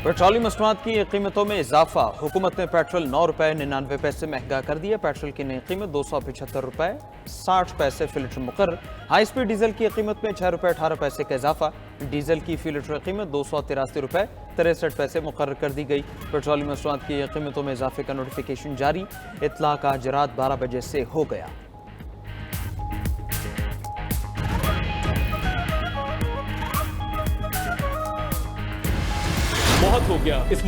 Petroleum मसनूआत की कीमतों में इजाफा। हुकूमत ने पेट्रोल 9 रुपये 99 पैसे महंगा कर दिया। पेट्रोल की नई कीमत 275 रुपये 60 पैसे फी लीटर मुकर्रर। हाई स्पीड डीजल की कीमत में 6 रुपये 18 पैसे का इजाफा। डीजल की फी लीटर कीमत 283 रुपये 63 पैसे मुकर्रर कर दी गई। पेट्रोलियम मसनूआत की कीमतों में इजाफे का नोटिफिकेशन जारी। इतला का आज रात 12 बजे से हो गया। बहुत हो गया इस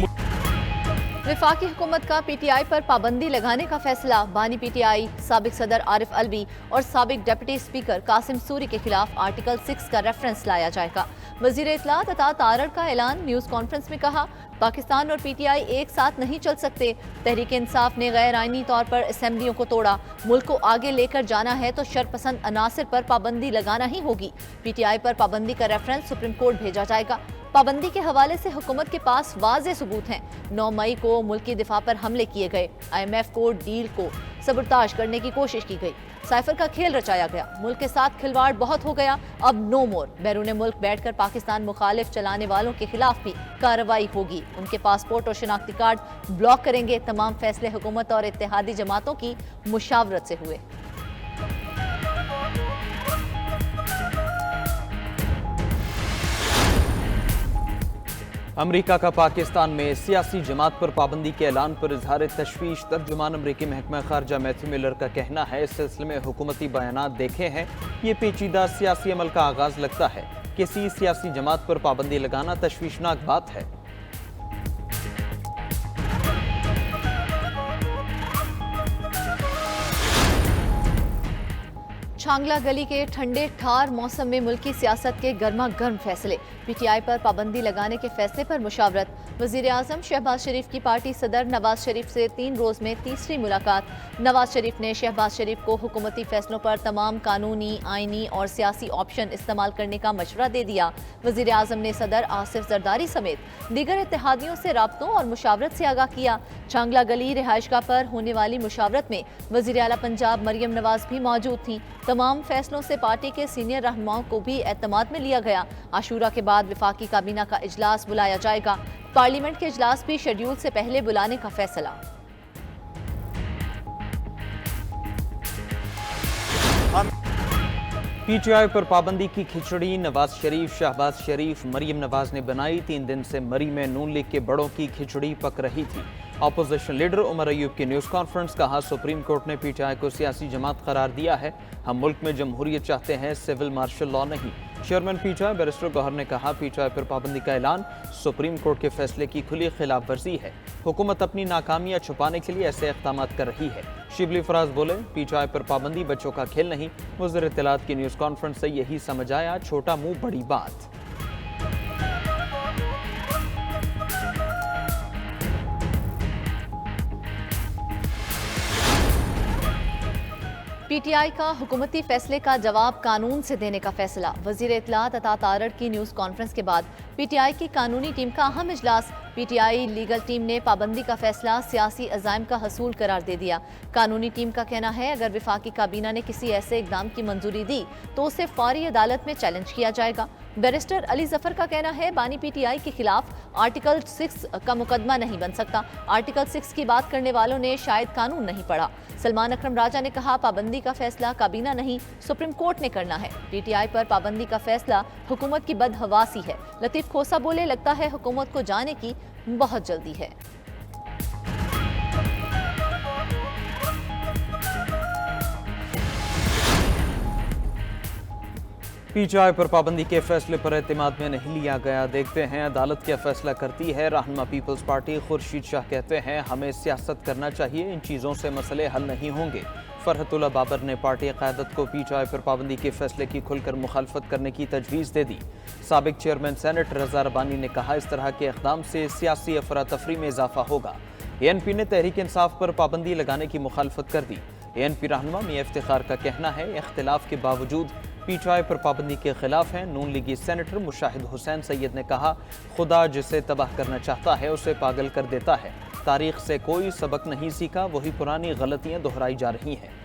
वफाकी हुकूमत का पीटीआई पर पाबंदी लगाने का फैसला। बानी पीटीआई साबिक सदर आरिफ अलवी और साबिक डिप्टी स्पीकर कासिम सूरी के खिलाफ आर्टिकल 6 का रेफरेंस लाया जाएगा। वजीर इत्तलात अता तारड़ का ऐलान। न्यूज़ कॉन्फ्रेंस में कहा, पाकिस्तान और पीटीआई एक साथ नहीं चल सकते। तहरीक इंसाफ ने गैर आईनी तौर पर असेंबलियों को तोड़ा। मुल्क को आगे लेकर जाना है तो शरपसंद अनासर पर पाबंदी लगाना ही होगी। पीटीआई पर पाबंदी का रेफरेंस सुप्रीम कोर्ट भेजा जाएगा। पाबंदी के हवाले से हुकूमत के पास वाज़े सबूत हैं। 9 मई को मुल्की दिफा पर हमले किए गए। IMF को डील को सबरताश करने की कोशिश की गई। साइफर का खेल रचाया गया। मुल्क के साथ खिलवाड़ बहुत हो गया। अब नो मोर। बैरून मुल्क बैठकर पाकिस्तान मुखालिफ चलाने वालों के खिलाफ भी कार्रवाई होगी। उनके पासपोर्ट और शनाख्ती कार्ड ब्लॉक करेंगे। तमाम फैसले हुकूमत और इत्तेहादी जमातों की मुशावरत से हुए। अमरीका का पाकिस्तान में सियासी जमात पर पाबंदी के ऐलान पर इजहार तशवीश। तर्जुमान अमरीकी महकमा खारजा मैथ्यू मिलर का कहना है, इस सिलसिले में हुकूमती बयानात देखे हैं। ये पेचीदा सियासी अमल का आगाज लगता है। किसी सियासी जमात पर पाबंदी लगाना तशवीशनाक बात है। छांगला गली के ठंडे ठार मौसम में मुल्की सियासत के गर्मा गर्म फैसले। पीटीआई पर पाबंदी लगाने के फैसले पर मुशावरत। वजीर आजम शहबाज शरीफ की पार्टी सदर नवाज शरीफ से 3 रोज में तीसरी मुलाकात। नवाज शरीफ ने शहबाज शरीफ को हुकूमती फैसलों पर तमाम कानूनी, आईनी और सियासी ऑप्शन इस्तेमाल करने का मशवरा दे दिया। वजीर आजम ने सदर आसिफ जरदारी समेत दीगर इत्तेहादियों से राब्तों और मुशावरत से आगाह किया। छांगला गली रिहाइशगाह पर होने वाली मुशावरत में वजीर आला पंजाब मरियम नवाज भी मौजूद थीं। तमाम फैसलों से पार्टी के सीनियर रहनुमाओं को भी एतमाद में लिया गया। आशूरा के बाद वफाकी काबीना का इजलास बुलाया जाएगा। पार्लियामेंट के इजलास भी शेड्यूल से पहले बुलाने का फैसला। पीटीआई पर पाबंदी की खिचड़ी नवाज शरीफ, शहबाज शरीफ, मरियम नवाज ने बनाई। 3 दिन से मरी में नून लीग के बड़ों की खिचड़ी पक रही थी। अपोजिशन लीडर उमर अयूब की न्यूज़ कॉन्फ्रेंस। कहा, सुप्रीम कोर्ट ने पीटीआई को सियासी जमात करार दिया है। हम मुल्क में जमहूरियत चाहते हैं, सिविल मार्शल लॉ नहीं। चेयरमैन पीटीआई बैरिस्टर गौहर ने कहा, पीटीआई पर पाबंदी का ऐलान सुप्रीम कोर्ट के फैसले की खुली खिलाफ वर्जी है। हुकूमत अपनी नाकामियां छुपाने के लिए ऐसे इक़दाम कर रही है। शिबली फराज बोले, पीटीआई पर पाबंदी बच्चों का खेल नहीं। वज़ीर इत्तलात की न्यूज़ कॉन्फ्रेंस से यही समझ आया, छोटा मुंह बड़ी बात। पीटीआई का हुकूमती फैसले का जवाब कानून से देने का फैसला। वजीर इत्तलात अता तारड़ की न्यूज़ कॉन्फ्रेंस के बाद पीटीआई की कानूनी टीम का अहम इजलास। पीटीआई लीगल टीम ने पाबंदी का फैसला सियासी अज़ाइम का हसूल करार दे दिया। कानूनी टीम का कहना है, अगर वफाकी काबीना ने किसी ऐसे इकदाम की मंजूरी दी तो उसे फौरी अदालत में चैलेंज किया जाएगा। बैरिस्टर अली जफर का कहना है, बानी पीटीआई के खिलाफ आर्टिकल 6 का मुकदमा नहीं बन सकता। आर्टिकल 6 की बात करने वालों ने शायद कानून नहीं पढ़ा। सलमान अकरम राजा ने कहा, पाबंदी का फैसला काबीना नहीं सुप्रीम कोर्ट ने करना है। पीटीआई पर पाबंदी का फैसला हुकूमत की बदहवासी है। लतीफ खोसा बोले, लगता है हुकूमत को जाने की बहुत जल्दी है। पीटीआई पर पाबंदी के फैसले पर एतमाद में नहीं लिया गया। देखते हैं अदालत क्या फैसला करती है। रहनुमा पीपल्स पार्टी खुर्शीद शाह कहते हैं, हमें सियासत करना चाहिए, इन चीज़ों से मसले हल नहीं होंगे। फरहतुल्लाह बाबर ने पार्टी क़यादत को पीटीआई पर पाबंदी के फैसले की खुलकर मुखालफत करने की तजवीज़ दे दी। साबिक चेयरमैन सेनेट रज़ा रबानी ने कहा, इस तरह के इक़दाम से सियासी अफरा तफरी में इजाफा होगा। ANP ने तहरीक इंसाफ पर पाबंदी लगाने की मुखालफत कर दी। ANP रहनुमा मियां इफ्तिखार का कहना है, इख्तिलाफ के बावजूद पीटीआई पर पाबंदी के खिलाफ हैं। नून लीगी सेनेटर मुशाहिद हुसैन सैयद ने कहा, खुदा जिसे तबाह करना चाहता है उसे पागल कर देता है। तारीख से कोई सबक नहीं सीखा, वही पुरानी गलतियां दोहराई जा रही हैं।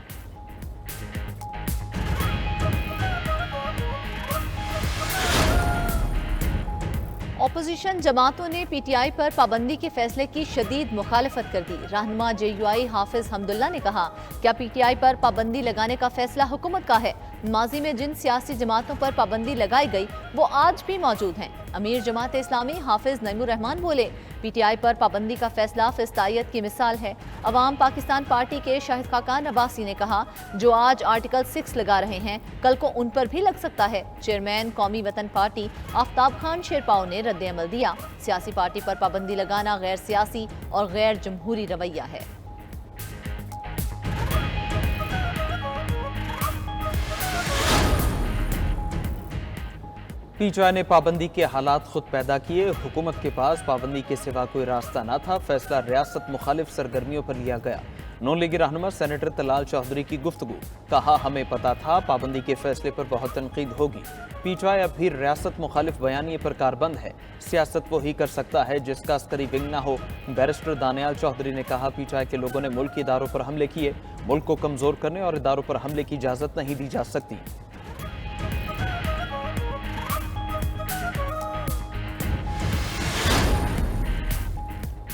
अपोजिशन जमातों ने पीटीआई पर पाबंदी के फैसले की शदीद मुखालफत कर दी। रहनुमा जेयूआई हाफिज हमदुल्ला ने कहा, क्या पीटीआई पर पाबंदी लगाने का फैसला हुकूमत का है? माजी में जिन सियासी जमातों पर पाबंदी लगाई गई वो आज भी मौजूद हैं। अमीर जमात इस्लामी हाफिज नईमुर रहमान बोले, पीटीआई पर पाबंदी का फैसला फिस्तायत की मिसाल है। अवाम पाकिस्तान पार्टी के शाहिद खाकान अब्बासी ने कहा, जो आज आर्टिकल 6 लगा रहे हैं कल को उन पर भी लग सकता है। चेयरमैन कौमी वतन पार्टी आफ्ताब खान शेरपाओ ने रद्द अमल दिया। सियासी पार्टी पर पाबंदी लगाना गैर सियासी और गैर जमहूरी रवैया है। पीटीआई ने पाबंदी के हालात खुद पैदा किए। हुकूमत के पास पाबंदी के सिवा कोई रास्ता न था। फैसला रियासत मुखालिफ सरगर्मियों पर लिया गया। नून लीगी रहनुमा सेनेटर तलाल चौधरी की गुफ्तगू, कहा हमें पता था पाबंदी के फैसले पर बहुत तनकीद होगी। पीटीआई अब भी रियासत मुखालिफ बयानिए पर कारबंद है। सियासत वो ही कर सकता है जिसका अस्करी विंग न हो। बैरिस्टर दानियाल चौधरी ने कहा, पीटीआई के लोगों ने मुल्क के इदारों पर हमले किए। मुल्क को कमजोर करने और इदारों पर हमले की इजाजत नहीं दी जा सकती।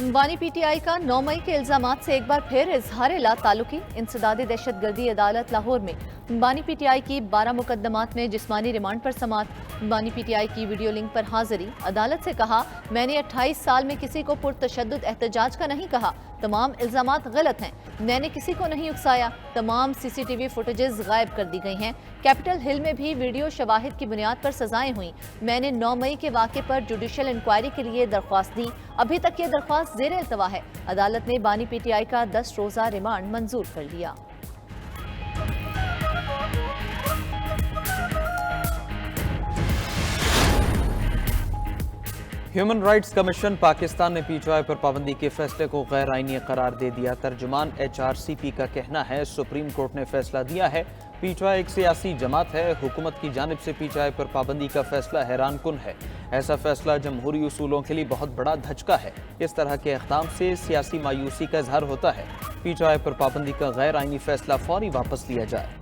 बानी पीटीआई का 9 मई के इल्जामात से एक बार फिर इजहार ला ताल्लुकी। इंसदादी दहशतगर्दी अदालत लाहौर में बानी पीटीआई की 12 मुकदमात में जिस्मानी रिमांड पर समात। बानी पीटीआई की वीडियो लिंक पर हाजिरी। अदालत से कहा, मैंने 28 साल में किसी को पुरतशद्दुद एहतजाज का नहीं कहा। तमाम इल्जामात गलत हैं। मैंने किसी को नहीं उकसाया। तमाम सीसीटीवी फुटेजेस गायब कर दी गई हैं। कैपिटल हिल में भी वीडियो शवाहिद की बुनियाद पर सजाएं हुई। मैंने 9 मई के वाक़े पर जुडिशल इंक्वायरी के लिए दरख्वास्त दी। अभी तक ये दरख्वास्त ज़ेर इल्तवा है। अदालत ने बानी पीटीआई का 10 रोज़ा रिमांड मंजूर कर लिया। ह्यूमन राइट्स कमीशन पाकिस्तान ने पीटीआई पर पाबंदी के फैसले को गैर आईनी करार दे दिया। तर्जुमान HRCP का कहना है, सुप्रीम कोर्ट ने फैसला दिया है। पीटीआई एक सियासी जमात है। हुकूमत की जानिब से पीटीआई पर पाबंदी का फैसला हैरान कुन है। ऐसा फैसला जमहूरी उसूलों के लिए बहुत बड़ा धचका है। इस तरह के इक़दाम से सियासी मायूसी का इजहार होता है। पीटीआई पर पाबंदी का गैर आईनी फैसला फौरी वापस लिया जाए।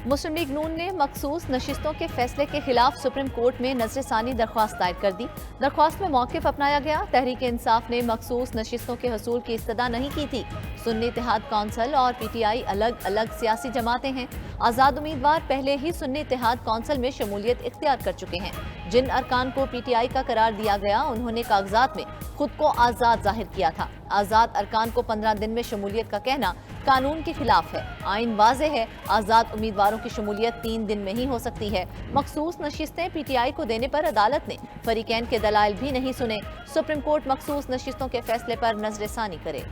मुस्लिम लीग नून ने मखसूस नशिस्तों के फैसले के खिलाफ सुप्रीम कोर्ट में नजरसानी दरख्वास्त दायर कर दी। दरख्वास्त में मौक़िफ़ अपनाया गया। तहरीक इंसाफ ने मखसूस नशिस्तों के हसूल की इस्तदा नहीं की थी। सुन्नी इत्तेहाद कौंसिल और पीटीआई अलग अलग सियासी जमातें हैं। आज़ाद उम्मीदवार पहले ही सुन्नी इत्तेहाद कौंसिल में शमूलियत इख्तियार कर चुके हैं। जिन अरकान को पीटीआई का करार दिया गया उन्होंने कागजात में खुद को आज़ाद जाहिर किया था। आज़ाद अरकान को 15 दिन में शमूलियत का कहना कानून के खिलाफ है। आइन वाज़े है, आज़ाद उम्मीदवारों की शमूलियत 3 दिन में ही हो सकती है। मखसूस नशिस्तें पीटीआई को देने पर अदालत ने फरीकैन के दलाइल भी नहीं सुने। सुप्रीम कोर्ट मखसूस नशिस्तों के फैसले पर नजरसानी करे।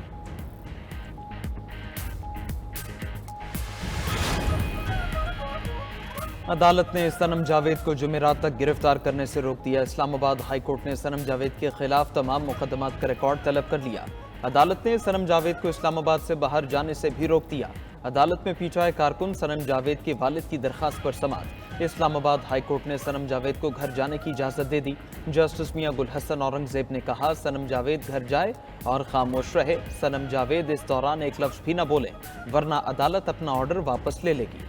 अदालत ने सनम जावेद को जुमेरात तक गिरफ्तार करने से रोक दिया। इस्लामाबाद हाई कोर्ट ने सनम जावेद के खिलाफ तमाम मुकदमात का रिकॉर्ड तलब कर लिया। अदालत ने सनम जावेद को इस्लामाबाद से बाहर जाने से भी रोक दिया। अदालत में पीटीआई कारकुन सनम जावेद के वालिद की दरखास्त पर समाअत। इस्लामाबाद हाई कोर्ट ने सनम जावेद को घर जाने की इजाज़त दे दी। जस्टिस मियां गुल हसन औरंगजेब ने कहा, सनम जावेद घर जाए और खामोश रहे। सनम जावेद इस दौरान एक लफ्ज़ भी न बोले, वरना अदालत अपना ऑर्डर वापस ले लेगी।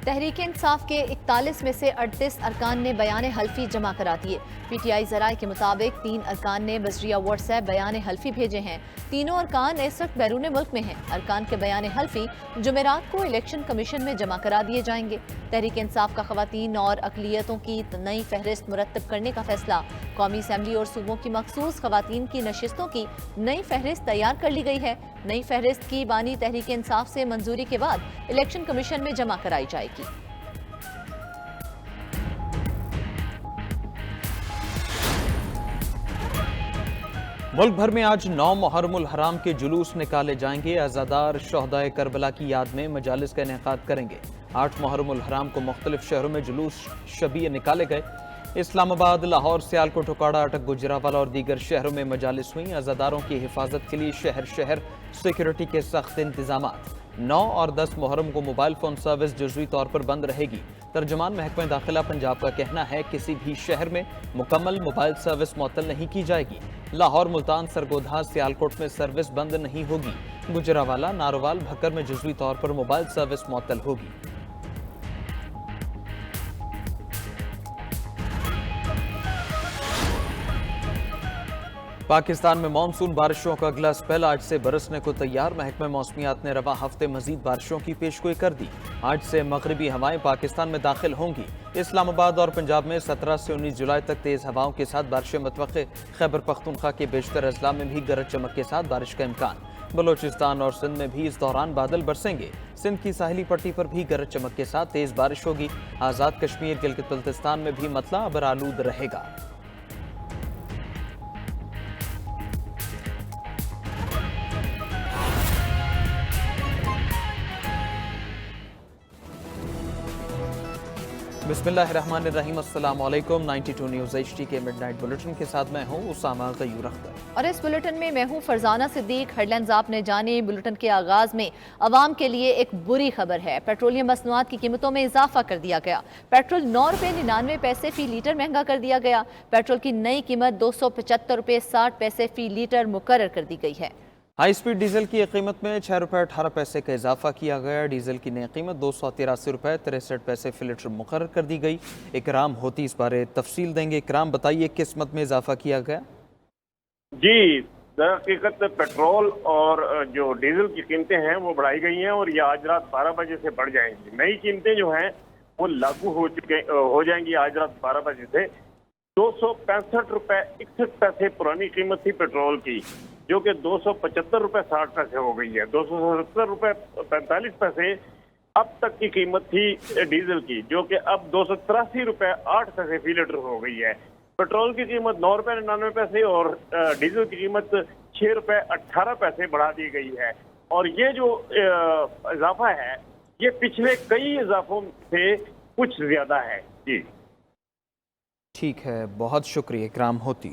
तहरीक इंसाफ के 41 में से 38 अरकान ने बयान हल्फी जमा करा दिए। पीटीआई ज़राए के मुताबिक 3 अरकान ने बजरिया व्हाट्सएप बयान हल्फी भेजे हैं। तीनों अरकान इस वक्त बैरून मुल्क में हैं। अरकान के बयान हल्फी जुमेरात को इलेक्शन कमीशन में जमा करा दिए जाएंगे। तहरीक इंसाफ का ख़वातीन और अक़लियतों की नई फहरिस्त मुरतब करने का फैसला। कौमी असम्बली और सूबों की मखसूस ख़वातीन की नशिस्तों की नई फहरिस्त तैयार कर ली गई है। नई फहरिस्त की बानी तहरीक इंसाफ से मंजूरी के बाद इलेक्शन कमीशन में जमा कराई जाएगी। मुल्क भर में आज 9 मुहर्रमुल हराम के जुलूस निकाले जाएंगे। अज़ादार शोहदाए करबला की याद में मजालिस का इनेकाद करेंगे। 8 मुहर्रमुल हराम को मुख्तलिफ शहरों में जुलूस शबीह निकाले गए। इस्लामाबाद, लाहौर, सियालकोट, उकाड़ा, अटक, गुजरावाला और दीगर शहरों में मजालिस हुई। अज़ादारों की हिफाजत के लिए शहर शहर सिक्योरिटी के सख्त इंतजामात। 9 और 10 मुहर्रम को मोबाइल फ़ोन सर्विस जुज़वी तौर पर बंद रहेगी। तर्जुमान महकमा दाखिला पंजाब का कहना है किसी भी शहर में मुकम्मल मोबाइल सर्विस मुअत्तल नहीं की जाएगी। लाहौर, मुल्तान, सरगोधा, सियालकोट में सर्विस बंद नहीं होगी। गुजरावाला, नारोवाल, भक्कर में जुज़वी तौर पर मोबाइल सर्विस मुअत्तल होगी। पाकिस्तान में मानसून बारिशों का अगला स्पेल आज से बरसने को तैयार। महकमा मौसमियात ने रवा हफ्ते मजीद बारिशों की पेशगोई कर दी। आज से मगरबी हवाएं पाकिस्तान में दाखिल होंगी। इस्लामाबाद और पंजाब में 17 से 19 जुलाई तक तेज़ हवाओं के साथ बारिशें मतवक्के। खैबर पख्तूनख्वा के बेशतर अजला में भी गरज चमक के साथ बारिश का इम्कान। बलोचिस्तान और सिंध में भी इस दौरान बादल बरसेंगे। सिंध की साहिली पट्टी पर भी गरज चमक के साथ तेज़ बारिश होगी। आज़ाद कश्मीर, गिलगित बल्तिस्तान में भी मतला अबरालूद रहेगा। बिस्मिल्लाहिर्रहमानिर्रहीम, अस्सलाम वालेकुम। 92 न्यूज़ HD के मिडनाइट बुलेटिन के साथ मैं हूँ उसामा गयूर अख्तर और इस बुलेटिन में मैं हूँ फरजाना सिद्दीक। हेडलाइंस आपने जाने। बुलेटिन के आगाज में अवाम के लिए एक बुरी खबर है। पेट्रोलियम मसनूआत की कीमतों में इजाफा कर दिया गया। पेट्रोल 9 रुपये 99 पैसे फी लीटर महंगा कर दिया गया। पेट्रोल की नई कीमत 275 रुपये 60 पैसे फी लीटर मुकर्रर कर दी गई है। हाई स्पीड डीजल की कीमत में 6 रुपये 18 पैसे का इजाफा किया गया। डीजल की नई कीमत 283 रुपये 63 पैसे फी लीटर मुकर्रर कर दी गई। इकराम होती इस बारे तफसील देंगे। इकराम, बताइए किस मद में इजाफा किया गया? जी, दरहकीकत पेट्रोल और जो डीजल की कीमतें हैं वो बढ़ाई गई हैं और ये आज रात 12 बजे से बढ़ जाएंगी। नई कीमतें जो हैं वो लागू हो जाएंगी आज रात 12 बजे से। 265 रुपये 61 पैसे पुरानी कीमत थी पेट्रोल की, जो कि 275 रुपये 60 पैसे हो गई है। 270 रुपये 45 पैसे अब तक की कीमत थी डीजल की, जो कि अब 283 रुपये 8 पैसे फी लीटर हो गई है। पेट्रोल की कीमत 9 रुपये 99 पैसे और डीजल की कीमत 6 रुपये 18 पैसे बढ़ा दी गई है। और ये जो इजाफा है ये पिछले कई इजाफों से कुछ ज्यादा है। जी ठीक है, बहुत शुक्रिया इकराम होती।